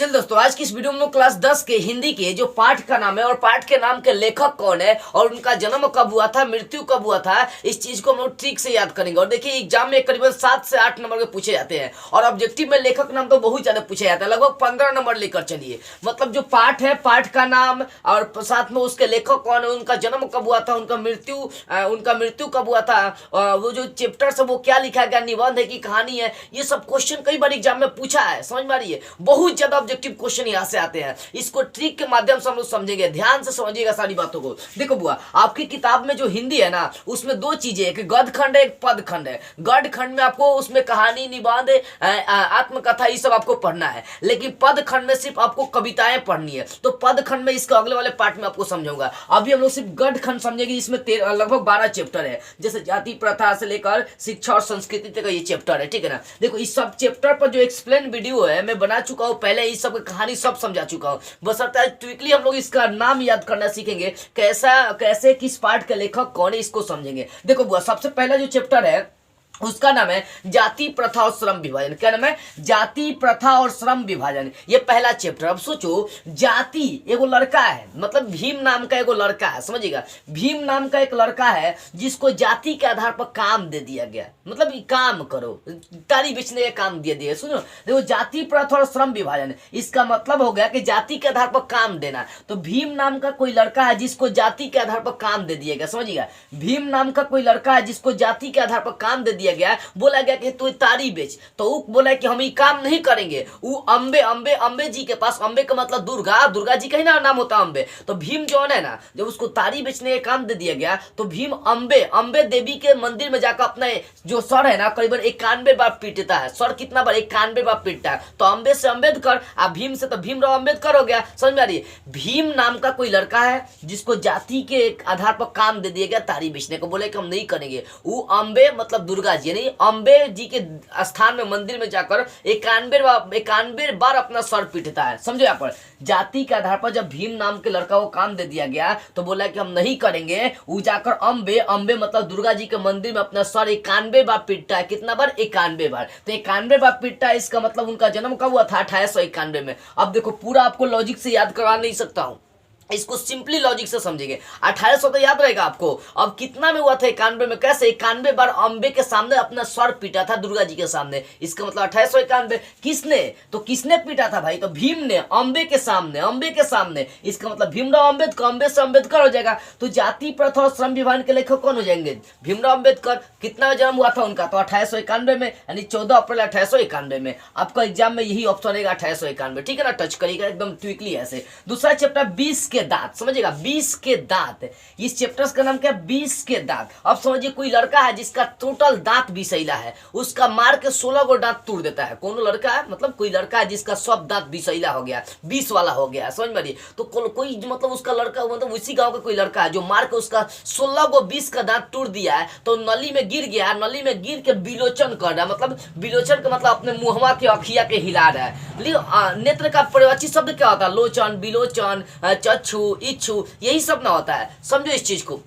चल दोस्तों, आज की इस वीडियो में हम लोग क्लास 10 के हिंदी के जो पाठ का नाम है और पाठ के नाम के लेखक कौन है और उनका जन्म कब हुआ था, मृत्यु कब हुआ था, इस चीज को हम लोग ठीक से याद करेंगे। और देखिए एग्जाम में करीबन 7 से 8 नंबर के पूछे जाते हैं और ऑब्जेक्टिव में लेखक नाम तो बहुत ज्यादा पूछा जाता है, लगभग 15 नंबर लेकर चलिए। मतलब जो पाठ है, पाठ का नाम और साथ में उसके लेखक कौन है, उनका जन्म कब हुआ था, उनका मृत्यु कब हुआ था, वो जो चैप्टर है वो क्या लिखा गया, निबंध है कि कहानी है, ये सब क्वेश्चन कई बार एग्जाम में पूछा है। समझ में आ रही है, बहुत ज्यादा ऑब्जेक्टिव क्वेश्चन यहाँ से आते हैं। इसको ट्रिक के माध्यम से हम लोग समझेंगे, ध्यान से समझिएगा सारी बातों को। देखो बुआ, आपकी किताब में जो हिंदी है ना, उसमें दो चीजें, एक गद्य खंड है, एक पद खंड है। गद्य खंड में आपको उसमें कहानी, निबंध, आत्मकथा ये सब आपको पढ़ना है, लेकिन पद खंड में सिर्फ आपको कविताएं पढ़नी है। तो पद खंड में इसका अगले वाले पार्ट में आपको समझाऊंगा। अभी हम लोग सिर्फ गद्य खंड समझेंगे, इसमें लगभग 12 चैप्टर है, जैसे जाति प्रथा से लेकर शिक्षा और संस्कृति तक ये चैप्टर है, ठीक है ना। देखो इस सब चैप्टर पर जो एक्सप्लेन वीडियो है मैं बना चुका हूँ, पहले इस सब कहानी सब समझा चुका हूँ। बशर्ते क्विकली हम लोग इसका नाम याद करना सीखेंगे, कैसे किस पार्ट के लेखक कौन है इसको समझेंगे। देखो बुआ, सबसे पहला जो चैप्टर है उसका नाम है जाति प्रथा और श्रम विभाजन। क्या नाम है? जाति प्रथा और श्रम विभाजन, ये पहला चैप्टर। अब सोचो, जाति एगो लड़का है, मतलब भीम नाम का एगो लड़का है, समझिएगा, भीम नाम का एक लड़का है जिसको जाति के आधार पर काम दे दिया गया, मतलब काम करो, तारी बेचने का काम दे दिया। सुनो, देखो जाति प्रथा और श्रम विभाजन, इसका मतलब हो गया कि जाति के आधार पर काम देना। तो भीम नाम का कोई लड़का है जिसको जाति के आधार पर काम दे दिया गया, समझिएगा, भीम नाम का कोई लड़का है जिसको जाति के आधार पर काम दे दिया गया। बोला गया कि तू तारी बेच, तो वो बोला कि हम ये काम नहीं करेंगे। वो अंबे जी के पास, अंबे का मतलब दुर्गा जी का ही ना नाम होता है अंबे। तो भीम जो है ना, जब उसको तारी बेचने का काम दे दिया गया तो भीम अंबे देवी के मंदिर में जाकर अपने जो सर है ना करीबन 91 बार पीटता है। सर कितना बार? 91 बार पीटता है। तो अंबे से अम्बेडकर, भीम से तो भीमराव अम्बेडकर हो गया। समझ में आ रही है? भीम नाम का कोई लड़का है जिसको जाति के आधार पर काम दे दिया गया तारी बेचने को, बोले कि हम नहीं करेंगे। वो अंबे मतलब दुर्गा जी, यानी अंबे जी के स्थान में मंदिर में जाकर 91 बार अपना सर पीटता है। समझो, यहाँ पर जाति के आधार पर जब भीम नाम के लड़का को काम दे दिया गया तो बोला कि हम नहीं करेंगे। वो जाकर अंबे मतलब दुर्गा जी के मंदिर में अपना सर 91 बार पीटता है। कितना बार? 91 बार। तो 91 बार पीटता है, इसका मतलब उनका जन्म कब हुआ था? 1891 में। अब देखो, पूरा आपको लॉजिक से याद करवा नहीं सकता हूं, इसको सिंपली लॉजिक से समझेंगे। 1800 तो याद रहेगा आपको। अब कितना में हुआ था? 91 में। कैसे? 91 बार अंबे के सामने अपना सर पीटा था दुर्गा जी के सामने, इसका मतलब 1891। किसने? तो किसने पीटा था भाई? तो भीम ने, अंबे के सामने, इसका मतलब भीमराव अम्बेडकर, अंबे से अम्बेडकर हो जाएगा। तो जाति प्रथा और श्रम विभाजन के लेखक कौन हो जाएंगे? भीमराव अम्बेडकर। कितना जन्म हुआ था उनका? तो 1891 में, यानी 14 अप्रैल 1891 में। आपका एग्जाम में यही ऑप्शन रहेगा, 1891, ठीक है ना। टच करिएगा एकदम क्विकली ऐसे। दूसरा चैप्टर 20 के दांत, समझिएगा, 20 के दांत। इस चैप्टर का नाम क्या है? 20 के दांत। अब समझिए, कोई लड़का है जिसका टोटल दांत बिसैला है, उसका मार के 16 गो दांत तोड़ देता है। कौन लड़का है? मतलब कोई लड़का है जिसका सब दांत बिसैला हो गया, 20 वाला हो गया। समझ में? तो कोई मतलब उसका लड़का, मतलब उसी गांव का कोई लड़का है जो मार के उसका 16 गो 20 का दांत तोड़ दिया है। तो नली में गिर गया, नली में गिर के बिलोचन कर रहा है, मतलब बिलोचन का मतलब अपने मुहवा के अखिया के हिला रहा है। नेत्र का परिवाची शब्द क्या होता है? लोचन, बिलोचन, चक्षु, इच्छु, यही सब ना होता है। समझो इस चीज को।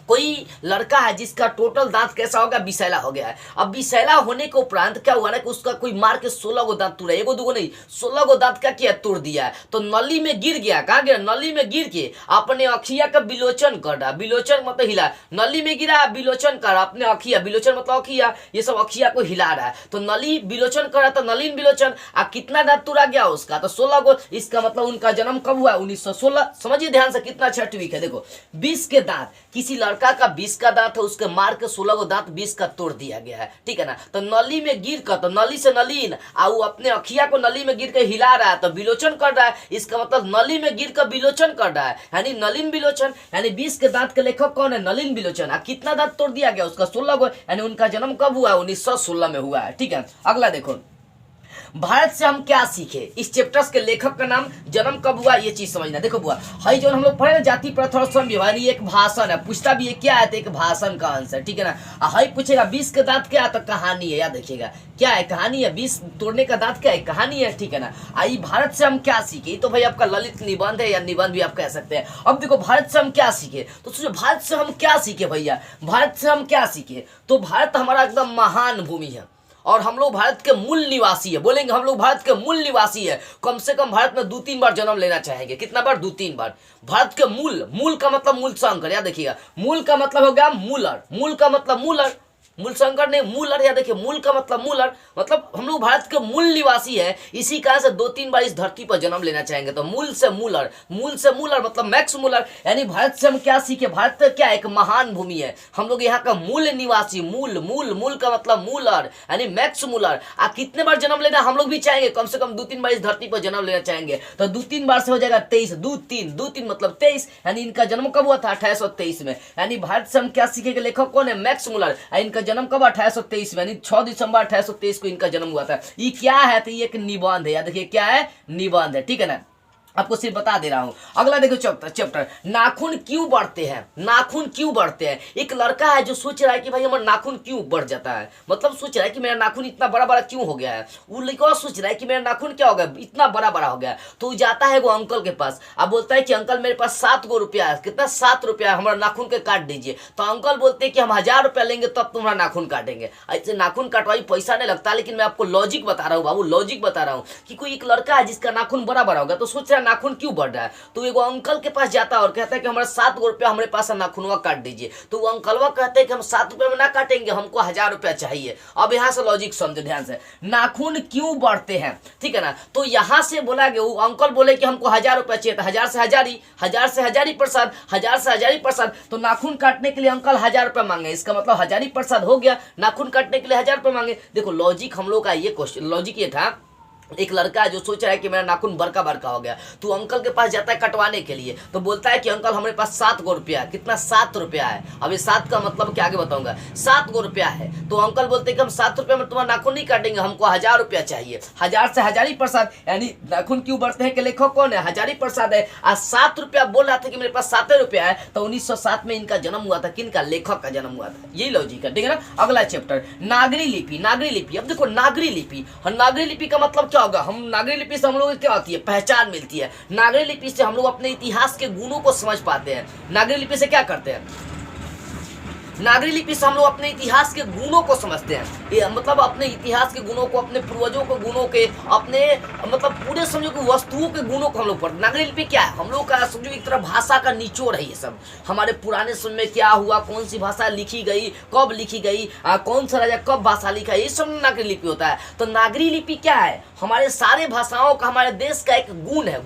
कोई लड़का है जिसका टोटल दांत कैसा हो गया? बिसैला हो गया है। अब बिसैला होने के उपरांत क्या हुआ ना कि उसका कोई मार के 16 गो दांत तोड़ा, एगो दूगो नहीं, 16 गो दांत क्या किया? तोड़ दिया है। तो नली में गिर गया। कहाँ गया? नली में गिर के अपने अखिया का बिलोचन कर रहा। बिलोचन मतलब हिला, नली में गिरा, बिलोचन कर रहा अपने अखिया, बिलोचन मतलब अखिया, ये सब अखिया को हिला रहा है। तो नली बिलोचन कर रहा, तो नलिन बिलोचन। कितना दांत तोड़ा गया उसका? तो 16 गो। इसका मतलब उनका जन्म कब हुआ? 1916। समझिए ध्यान से, कितना अच्छा ट्रिक है। देखो, 20 के दांत, किसी लड़का का 20 का दांत है, उसके मार के 16 गो दांत 20 का तोड़ दिया गया है, ठीक है ना। तो नली में गिर कर, तो नली से नलीन, वो अपने अखिया को नली में गिर के हिला रहा है, तो बिलोचन कर रहा है। इसका मतलब नली में गिर कर बिलोचन कर रहा है, यानी नलिन बिलोचन। यानी 20 के दांत के लेखक कौन है? नलिन बिलोचन। कितना दांत तोड़ दिया गया? उसका 16 गो। यानी उनका जन्म कब हुआ? 1916 में हुआ है, ठीक है। अगला देखो, भारत से हम क्या सीखे। इस चैप्टर्स के लेखक का नाम, जन्म कब हुआ, ये चीज समझना। देखो बुआ, हाई जो हम लोग पढ़े ना, जाति प्रथा और श्रम विभाजन, ये एक भाषण है, पूछता भी है क्या है, तो एक भाषण का आंसर, ठीक है ना। हाई पूछेगा 20 के दांत क्या है, तो कहानी है, याद रखिएगा क्या है? कहानी है। 20 तोड़ने का दांत क्या है? कहानी है, ठीक है ना। आई भारत से हम क्या सीखे, तो भाई आपका ललित निबंध है, या निबंध भी आप कह सकते हैं। अब देखो, भारत से हम क्या सीखे, तो सोचो भारत से हम क्या सीखे भैया। भारत से हम क्या सीखे? तो भारत हमारा एकदम महान भूमि है, और हम लोग भारत के मूल निवासी है, बोलेंगे हम लोग भारत के मूल निवासी है, कम से कम भारत में 2-3 बार जन्म लेना चाहेंगे। कितना बार? 2-3 बार। भारत के मूल, मूल का मतलब मूल शंकर, याद देखिएगा, मूल का मतलब हो गया मूलर, मूल का मतलब मूलर, मूल शंकर ने मूलर, या देखिए मूल का मतलब मूलर, मतलब हम लोग भारत के मूल निवासी है, इसी कारण से 2-3 बार इस धरती पर जन्म लेना चाहेंगे। तो मूल से मूलर, मूल से मूलर मतलब मैक्स मूलर, यानी भारत से हम क्या सीखे? भारत क्या एक महान भूमि है, हम लोग यहाँ का मूल निवासी, मूल मूल मूल का मतलब मूलर यानी मैक्स मूलर। कितने बार जन्म लेना हम लोग भी चाहेंगे? कम से कम 2-3 बार इस धरती पर जन्म लेना चाहेंगे। तो 2-3 बार से हो जाएगा 23, 2-3 मतलब 23, यानी इनका जन्म कब हुआ था? 1823 में। यानी भारत से हम क्या सीखेंगे? लेखक कौन है? Max Muller. इनका जन्म कब? 1823 में, यानी 6 दिसंबर 1823 को इनका जन्म हुआ था। ये क्या है? तो ये एक निबंध है, या देखिए क्या है? निबंध है, ठीक है ना, आपको सिर्फ बता दे रहा हूं। अगला देखो चैप्टर नाखून क्यों बढ़ते हैं? नाखून क्यों बढ़ते हैं? एक लड़का है जो सोच रहा है कि भाई हमारा नाखून क्यों बढ़ जाता है, मतलब सोच रहा है कि मेरा नाखून इतना बड़ा बड़ा क्यों हो गया है। वो लड़का सोच रहा है कि मेरा नाखून क्या हो गया, इतना बड़ा बड़ा हो गया। तो वो जाता है वो अंकल के पास, अब बोलता है कि अंकल मेरे पास 7 गो रुपया है। कितना? 7 रुपया, हमारा नाखून के काट दीजिए। तो अंकल बोलते हैं कि हम 1000 रुपया लेंगे तब तुम्हारा नाखून काटेंगे। ऐसे नाखून काटवाई पैसा नहीं लगता, लेकिन मैं आपको लॉजिक बता रहा हूँ बाबू, लॉजिक बता रहा हूँ कि कोई एक लड़का है जिसका नाखून बड़ा बड़ा होगा, तो सोच रहा है नाखून क्यों बढ़ रहा है। तो एगो अंकल के पास जाता है और कहता है कि हमारा 7 गो रुपया हमारे पास नाखूनवा काट दीजिए। तो वो अंकलवा कहते हैं कि हम 7 रुपये में ना काटेंगे, हमको 1000 रुपया चाहिए। अब यहाँ से लॉजिक समझो ध्यान से, नाखून क्यों बढ़ते हैं, ठीक है ना। तो यहाँ से बोला गया, वो अंकल बोले कि हमको 1000 रुपया चाहिए, तो 1000 से 1000 ही, 1000 से 1000 ही प्रसाद, 1000 से 1000 ही प्रसाद। तो नाखून काटने के लिए अंकल 1000 रुपया मांगे, इसका मतलब 1000 ही प्रसाद हो गया। नाखून काटने के लिए 1000 रुपया मांगे। देखो लॉजिक हम लोग का ये क्वेश्चन, लॉजिक ये था, एक लड़का जो सोच रहा है कि मेरा नाखून बड़का बड़का हो गया, तो अंकल के पास जाता है कटवाने के लिए। तो बोलता है कि अंकल हमारे पास 7 गो रुपया है। कितना? 7 रुपया है। अब ये 7 का मतलब क्या आगे बताऊंगा। 7 गो रुपया है। तो अंकल बोलते हैं कि हम 7 रुपया में तुम्हारा नाखून नहीं काटेंगे, हमको 1000 रुपया चाहिए। 1000 से 1000 ही प्रसाद, यानी नाखून क्यों बढ़ते हैं कि लेखक कौन है? 1000 ही प्रसाद है। आज 7 रुपया बोल रहा था कि मेरे पास 7 रुपया है। तो 1907 में इनका जन्म हुआ था। किनका? लेखक का जन्म हुआ था। यही लॉजिक है, ठीक है ना। अगला चैप्टर नागरी लिपि। नागरी लिपि, अब देखो नागरी लिपि, नागरी लिपि का मतलब क्या होगा? हम नागरी लिपि से हम लोग क्या होती है? पहचान मिलती है। नागरी लिपि से हम लोग अपने इतिहास के गुणों को समझ पाते हैं। नागरी लिपि से क्या करते हैं? नागरी लिपि से हम लोग अपने इतिहास के गुणों को समझते हैं। ये मतलब अपने इतिहास के गुणों को, अपने पूर्वजों के गुणों के, अपने मतलब पूरे समझो कि वस्तुओं के गुणों को हम लोग पढ़ते। नागरी लिपि क्या है? हम लोग का समझो एक तरह भाषा का निचोड़ है ये सब। हमारे पुराने समय में क्या हुआ, कौन सी भाषा लिखी गई, कब लिखी गई, कौन सा राजा कब भाषा लिखा, ये सब नागरी लिपि होता है। तो नागरी लिपि क्या है? हमारे सारे भाषाओं का, हमारे देश का एक गुण है।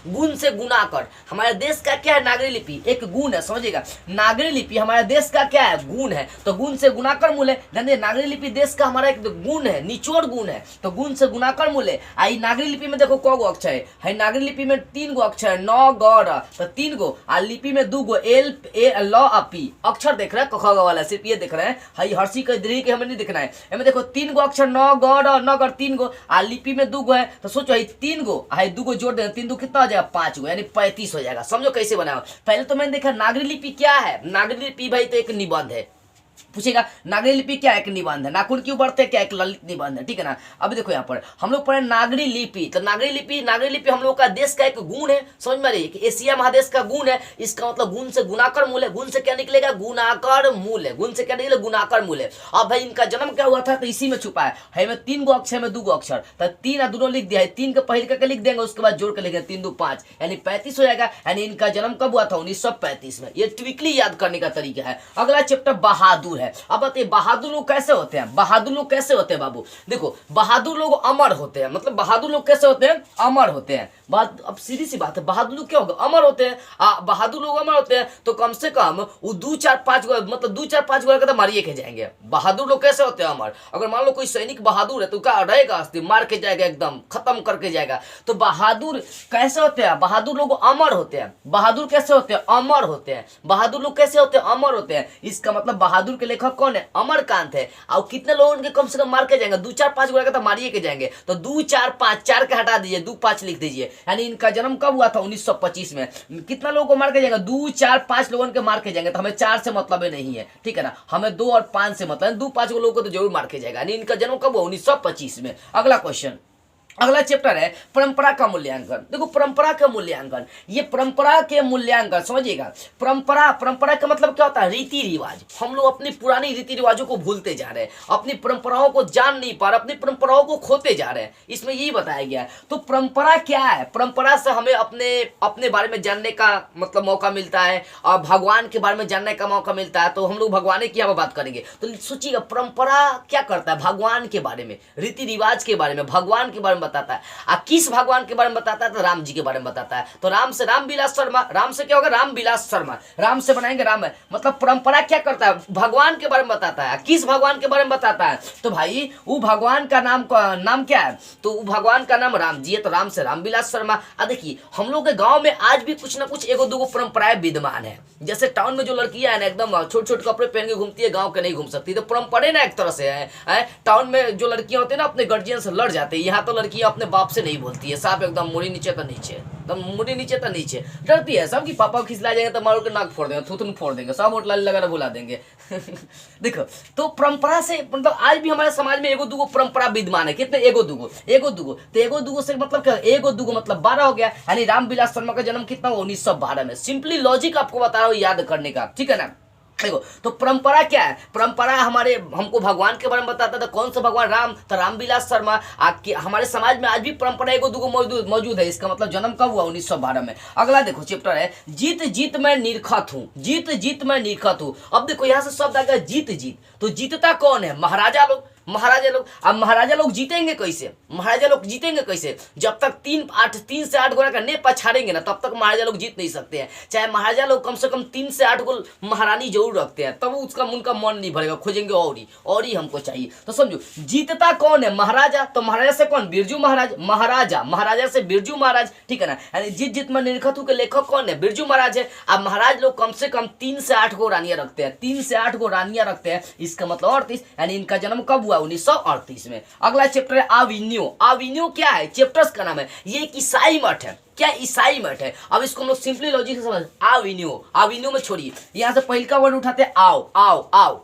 गुण से गुना कर, हमारे देश का क्या है? नागरी लिपि एक गुण है, समझिएगा। नागरी लिपि हमारे देश का क्या है? गुण है। तो गुण से गुना कर मूल है, नागरी लिपि देश का हमारा एक गुण है, निचोड़ गुण है। तो गुण से गुना कर मूल है। आई नागरी लिपि में देखो कौ गो अक्षर है? नागरी लिपि में 3 गो अक्षर है, 9 ग र, तो 3 गो। आ लिपि में 2 गो एल ए ल आ पी अक्षर देख रहे हैं, क वाला सिर्फ ये देख रहे हैं। हई हर्षी के दीर्घ के हमें नहीं दिखना है। इसमें देखो 3 गो अक्षर, 9 ग र, 9 ग 3 गो। आ लिपि में 2 गो है। तो सोचो 3 गो, 2 गो जोड़ देना, 3 2 कितना हो जाएगा? 5 गो, यानी 35 हो जाएगा। समझो कैसे बनाओ। पहले तो मैंने देखा नागरी लिपि क्या है। नागरी लिपि भाई तो एक निबंध है। पूछेगा नागरी लिपि क्या? एक निबंध है। नाखून क्यों बढ़ते हैं? क्या? एक ललित निबंध है, ठीक है ना। अब देखो यहाँ पर हम लोग पढ़े नागरी लिपि। तो नागरी लिपि हम लोग का देश का एक गुण है, समझ में आ रही है कि एशिया महादेश का गुण है। इसका मतलब गुण से गुणाकर मूल है। गुण से क्या निकलेगा? गुणाकर मूल है। गुण से क्या निकलेगा? गुणाकर मूल है। अब भाई इनका जन्म क्या हुआ था? तो इसी में छुपा है में 3 गो अक्षर में 2 गो अक्षर, तो 3 और 2 लिख दिया है। 3 के पहले करके लिख देंगे, उसके बाद जोड़ के लिखेंगे 3 2 5, यानी 35 हो जाएगा। यानी इनका जन्म कब हुआ था? 1935 में। ये ट्रिकली याद करने का तरीका है। अगला चैप्टर बहादुर है। अब बताइए बहादुर लोग कैसे होते हैं? बहादुर लोग कैसे होते हैं बाबू? देखो बहादुर लोग अमर होते हैं। मतलब बहादुर लोग कैसे होते हैं? अमर होते हैं। बात अब सीधी सी बात है, बहादुर लोग क्या होगा? अमर होते हैं। बहादुर लोग अमर होते हैं। तो कम से कम वो 2 4 5 गो, मतलब 2 4 5 गो तो मारिए के जाएंगे। बहादुर लोग कैसे होते हैं? अमर। अगर मान लो कोई सैनिक बहादुर है तो क्या रहेगा? मार के जाएगा, एकदम खत्म करके जाएगा। तो बहादुर कैसे होते हैं? बहादुर लोग अमर होते हैं। बहादुर कैसे होते हैं? अमर होते हैं। बहादुर लोग कैसे होते हैं? अमर होते हैं। इसका मतलब बहादुर के लेखक कौन है? अमरकांत है। और कितने लोग उनके कम से कम मार के जाएंगे? 2 4 5 गो तो मारिए के जाएंगे। तो 2 4 5, 4 के हटा दीजिए, 2 5 लिख दीजिए। यानी इनका जन्म कब हुआ था? 1925 में। कितना लोगों को मार के जाएंगे? 2 4 5 लोगों के मार के जाएंगे। तो हमें 4 से मतलब नहीं है, ठीक है ना। हमें 2 और 5 से मतलब 2 5 लोगों को तो जरूर मार के जाएगा। यानी इनका जन्म कब हुआ? 1925 में। अगला क्वेश्चन अगला चैप्टर है परंपरा का मूल्यांकन। देखो परंपरा का मूल्यांकन, ये परंपरा के मूल्यांकन समझिएगा। परंपरा, परंपरा का मतलब क्या होता है? रीति रिवाज। हम लोग अपनी पुरानी रीति रिवाजों को भूलते जा रहे हैं, अपनी परंपराओं को जान नहीं पा रहे, अपनी परंपराओं को खोते जा रहे हैं, इसमें यही बताया गया है। तो परंपरा क्या है? परंपरा से हमें अपने अपने बारे में जानने का मतलब मौका मिलता है और भगवान के बारे में जानने का मौका मिलता है। तो हम लोग भगवान की यहाँ पर बात करेंगे, तो सोचिएगा परंपरा क्या करता है? भगवान के बारे में, रीति रिवाज के बारे में, भगवान के बारे में बताता है। किस भगवान के बारे में बताता है? तो राम जी के बारे में बताता है। तो राम से रामविलास शर्मा, राम से क्या होगा? रामविलास शर्मा, राम से बनाएंगे राम है। मतलब परंपरा क्या करता है? भगवान के बारे में बताता है। किस भगवान के बारे में बताता है? तो भाई वो भगवान का नाम क्या है? तो वो भगवान का नाम राम जी है, तो राम से रामविलास शर्मा। देखिए हम लोग के गांव में आज भी कुछ ना कुछ एगो दूगो परंपराएं विद्यमान है। जैसे टाउन में जो लड़कियां है ना एकदम छोटे छोटे कपड़े पहन के घूमती है, गांव के नहीं घूम सकती, तो परंपरा ना एक तरह से है। टाउन में जो लड़कियां होती है ना अपने गार्जियन से लड़ जाती है, यहाँ तो लड़कियां अपने बाप से नहीं बोलती है, साफ एकदम मुड़ी नीचे तो नीचे, एकदम मुड़ी नीचे तो नीचे डरती है सब कि पापा को खिसला जाएंगे तो मारो के नाक फोड़ देंगे, थूथन फोड़ देंगे, सब वोट लाली लगाना बुला देंगे। देखो तो परंपरा से मतलब आज भी हमारे समाज में एगो दूगो परंपरा विद्यमान है। कितने? एगो दूगो तो एगो दूगो से मतलब क्या? एगो दूगो मतलब 12 हो गया। यानी रामविलास शर्मा का जन्म कितना? 1912 में। सिंपली लॉजिक आपको बता रहा हूँ याद करने का, ठीक है ना। देखो तो परंपरा क्या है? परंपरा हमारे हमको भगवान के बारे में बताता था। कौन सा भगवान? राम, तो रामविलास शर्मा। हमारे समाज में आज भी परंपरा एगो दूगो मौजूद है। इसका मतलब जन्म कब हुआ? 1912 में। अगला देखो चैप्टर है जीत जीत मैं निरखत हूँ, जीत जीत मैं निरखत हूँ। अब देखो यहाँ से शब्द आ गया जीत जीत, तो जीतता कौन है? महाराजा लोग, महाराजा लोग। अब महाराजा लोग जीतेंगे कैसे? महाराजा लोग जीतेंगे कैसे? जब तक 3 से 8 गोला का ने पछाड़ेंगे ना तब तक महाराजा लोग जीत नहीं सकते हैं। चाहे महाराजा लोग कम से कम 3 से 8 गोल महारानी जरूर रखते हैं, तब उसका उनका मन नहीं भरेगा, खोजेंगे और ही हमको चाहिए। तो समझो जीतता कौन है? महाराजा। तो महाराजा से कौन? बिरजू महाराज। महाराजा से बिरजू महाराज, ठीक है ना। यानी जीत जीत में निरखत हूँ के लेखक कौन है? बिरजू महाराज है। अब महाराज लोग कम से कम 3 से 8 गो रानियां रखते हैं, 3 से 8 गो रानियां रखते हैं। इसका मतलब 38, यानी इनका जन्म कब हुआ? 1938 में। अगला चैप्टर है आविन्यो। आविन्यो क्या है? चैप्टर्स का नाम है। ये एक ईसाई मठ है। क्या? ईसाई मठ है। अब इसको हम लोग सिंपली लॉजिक से समझ, आविन्यो में छोड़िए, यहां से पहले का वर्ड उठाते हैं आओ आओ आओ।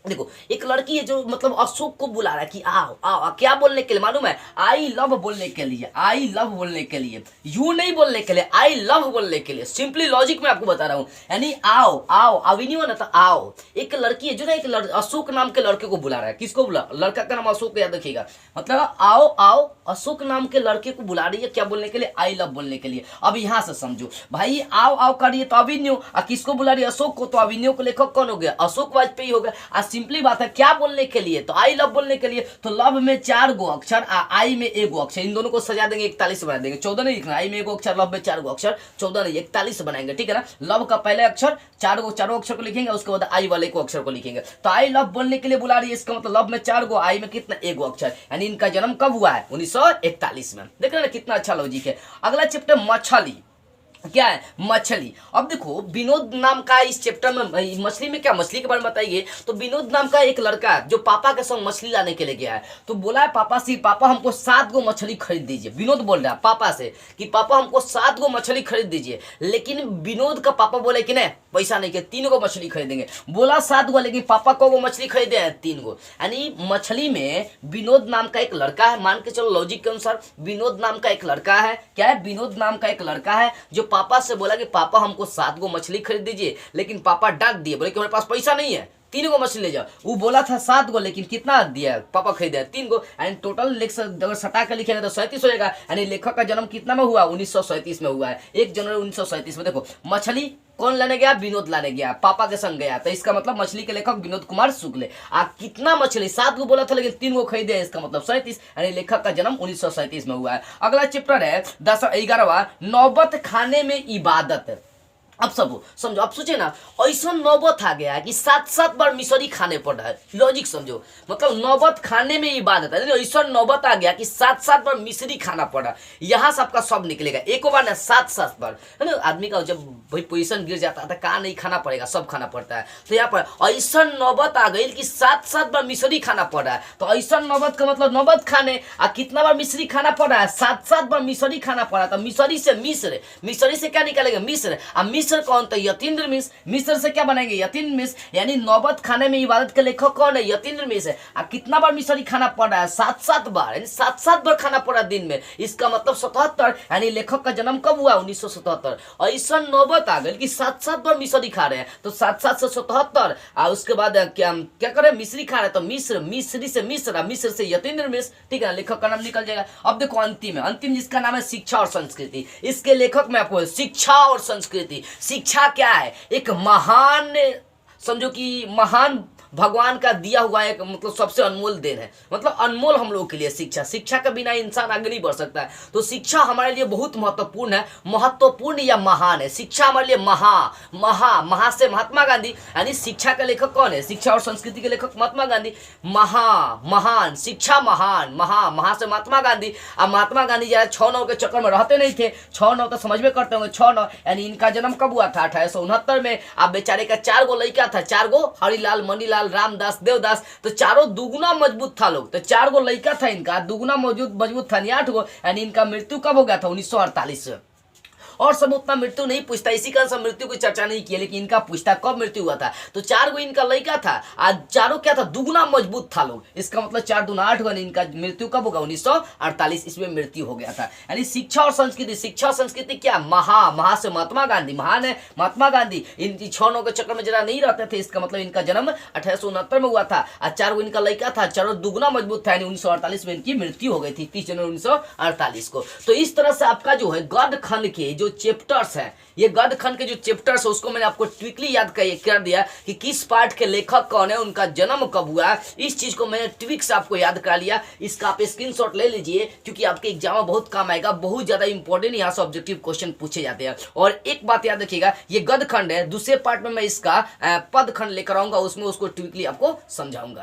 देखो एक लड़की है जो मतलब अशोक को बुला रहा है कि आओ आओ, क्या बोलने के लिए मालूम है? आई लव बोलने के लिए, आई लव बोलने के लिए, यू नहीं बोलने के लिए, आई लव बोलने के लिए। सिंपली लॉजिक में आपको बता रहा हूं, यानी आओ आओ, अविन्यो ना तो आओ। एक लड़की है जो ना एक अशोक नाम के लड़के को बुला रहा है। किसको बुला? लड़का का नाम अशोक, याद रखिएगा। मतलब आओ आओ, अशोक नाम के लड़के को बुला रही है, क्या बोलने के लिए? आई लव बोलने के लिए। अब यहां से समझो भाई, आओ आओ करिए तो अविन्यो, किसको बुला रही है? अशोक को। तो अविन्यो को लेखक कौन हो गया? अशोक वाजपेयी हो गया। सिंपली बात है, क्या बोलने के लिए? तो आई लव बोलने के लिए। तो लव में 4 गो अक्षर, आई में 1 गो अक्षर, इन दोनों को सजा देंगे, 41 बना देंगे। 14 नहीं लिखना, आई में 1 गो अक्षर, लव में 4 गो अक्षर, 14 नहीं 41 बनाएंगे, ठीक है ना। लव का पहले अक्षर चारों अक्षर को लिखेंगे, उसके बाद आई वाले को अक्षर को लिखेंगे। तो आई लव बोलने के लिए बुला रही है, इसका मतलब लव में 4 गो, आई में कितना? 1 गो अक्षर। यानी इनका जन्म कब हुआ है? 1941 में। देख रहे ना कितना अच्छा लॉजिक है। अगला चैप्टर मछली। क्या है? मछली। अब देखो विनोद नाम का इस चैप्टर में, मछली में क्या, मछली के बारे में बताइए। तो विनोद नाम का एक लड़का है जो पापा के संग मछली लाने के लिए गया है। तो बोला है पापा से, पापा हमको 7 गो मछली खरीद दीजिए। विनोद बोल रहा है पापा से कि पापा हमको 7 गो मछली खरीद दीजिए। लेकिन विनोद का पापा बोले कि नहीं पैसा नहीं, के 3 गो मछली खरीदेंगे। बोला 7 गो, लेकिन पापा को वो मछली खरीदे हैं 3 गो। यानी मछली में विनोद नाम का एक लड़का है, मान के चलो लॉजिक के अनुसार विनोद नाम का एक लड़का है। क्या है? विनोद नाम का एक लड़का है जो पापा से बोला कि पापा हमको 7 गो मछली खरीद दीजिए। लेकिन पापा डांट दिए, बोले कि हमारे पास पैसा नहीं है, 3 गो मछली ले जाओ। वो बोला था 7 गो, लेकिन कितना दिया? पापा खरीदे 3 गो। यानी टोटल अगर सटा कर लिखेंगे तो 37 हो जाएगा। यानी लेखक का जन्म कितना में हुआ? 1937 में हुआ है, 1 जनवरी 1937 में। देखो मछली कौन लाने गया? विनोद लाने गया, पापा के संग गया। तो इसका मतलब मछली के लेखक विनोद कुमार शुक्ल। कितना मछली? 7 गो बोला था, लेकिन 3 गो खरीदे, इसका मतलब 37। यानी लेखक का जन्म 1937 में हुआ है। अगला चैप्टर है 11वां, नौबत खाने में इबादत। अब सब समझो, अब सोचे ना ऐसा नौबत आ गया है कि 7-7 बार मिसरी खाने पड़ रहा है। लॉजिक समझो, मतलब नौबत खाने में इबादत है। ऐसा नौबत आ गया कि 7-7 बार मिसरी खाना पड़ रहा है। यहाँ से आपका सब निकलेगा, एक बार ना 7-7 बार, है ना। आदमी का जब भाई पोजीशन गिर जाता है तो कहाँ नहीं खाना पड़ेगा, सब खाना पड़ता है। तो यहाँ पर ऐसा नौबत आ गई कि 7-7 बार मिसरी खाना पड़ रहा है। तो ऐसा नौबत का मतलब नौबत खाने, कितना बार मिसरी खाना पड़ रहा है? 7-7 बार मिसरी खाना पड़ रहा है। तो मिसरी से मिस्र, मिसरी से क्या निकालेगा? मिस्र। मिस्र कौन? तो यतीन्द्र मिस्र। मिस्र से क्या बनाएंगे? यतीन्द्र मिस्र। यानी नौबत खाने में इबादत के लेखक कौन है? यतीन्द्र मिस्र है। कितना बार मिस्री खाना पड़ रहा है? 7-7 बार, यानी 7-7 बार खाना पड़ा दिन में। इसका मतलब 77, यानी लेखक का जन्म कब हुआ? 1977। और ऐसा नौबत आ गई कि 7-7 बार मिस्री खा रहे हैं, तो 7-7 से 77। और उसके बाद क्या क्या करें? मिस्री खा रहे हैं, तो मिस्र, मिस्री से मिस्र, मिस्र से यतीन्द्र मिस्र, ठीक है, लेखक का नाम निकल जाएगा। अब देखो अंतिम है, अंतिम जिसका नाम है शिक्षा और संस्कृति। इसके लेखक में आपको शिक्षा और संस्कृति। शिक्षा क्या है? एक महान, समझो कि महान भगवान का दिया हुआ एक मतलब सबसे अनमोल देन है, मतलब अनमोल हम लोगों के लिए शिक्षा। शिक्षा के बिना इंसान आगे नहीं बढ़ सकता है। तो शिक्षा हमारे लिए बहुत महत्वपूर्ण है, महत्वपूर्ण या महान है। शिक्षा हमारे लिए महा से महात्मा गांधी, यानी शिक्षा के लेखक कौन है? शिक्षा और संस्कृति के लेखक महात्मा गांधी। महान, शिक्षा महान, महा से महात्मा गांधी। अब महात्मा गांधी जरा 6-9 के चक्कर में रहते नहीं थे। 6-9 तो समझ में करते होंगे, 6-9 यानी इनका जन्म कब हुआ था? 1869 में। अब बेचारे का 4 गो लड़का था, 4 गो, हरिलाल, मणिलाल, रामदास, देवदास, तो चारों दुगुना मजबूत था लोग। तो 4 गो लड़का था इनका, दुगुना मजबूत था, 8 गो, यानी इनका मृत्यु कब हो गया था? 1948 में। और सब उतना मृत्यु नहीं पूछता, इसी कारण से मृत्यु की चर्चा नहीं की, लेकिन इनका पूछता कब मृत्यु हुआ था। तो 4 गो इनका लड़का था, आज चारों क्या था? दुगुना मजबूत था लोग। इसका मतलब 4 दूना 8 गो, इनका मृत्यु कब होगा? 1948 इसमें मृत्यु हो गया था। यानी शिक्षा और संस्कृति। शिक्षा और संस्कृति क्या? महा से महात्मा गांधी, महान है महात्मा गांधी। इन 6-9 के चक्कर में जरा नहीं रहते थे, इसका मतलब इनका जन्म 1869 में हुआ था। और 4 गो इनका लड़का था, चारों दुगुना मजबूत था, यानी 1948 में इनकी मृत्यु हो गई थी, 30 जनवरी 1948 को। तो इस तरह से आपका जो है गद्य खंड के जो चैप्टर्स हैं, ये गद्य खंड के जो चैप्टर्स है उसको मैंने आपको ट्विकली याद कर दिया कि किस पार्ट के लेखक कौन है, उनका जन्म कब हुआ। इस चीज को मैंने ट्विक से आपको याद करा लिया। इसका आप स्क्रीनशॉट ले लीजिए, क्योंकि आपके एग्जाम में बहुत काम आएगा। बहुत ज्यादा इंपॉर्टेंट यहाँ से ऑब्जेक्टिव क्वेश्चन पूछे जाते हैं। और एक बात याद रखिएगा, ये गद्य खंड है, दूसरे पार्ट में मैं इसका पद खंड लेकर आऊंगा, उसमें उसको ट्विकली आपको समझाऊंगा।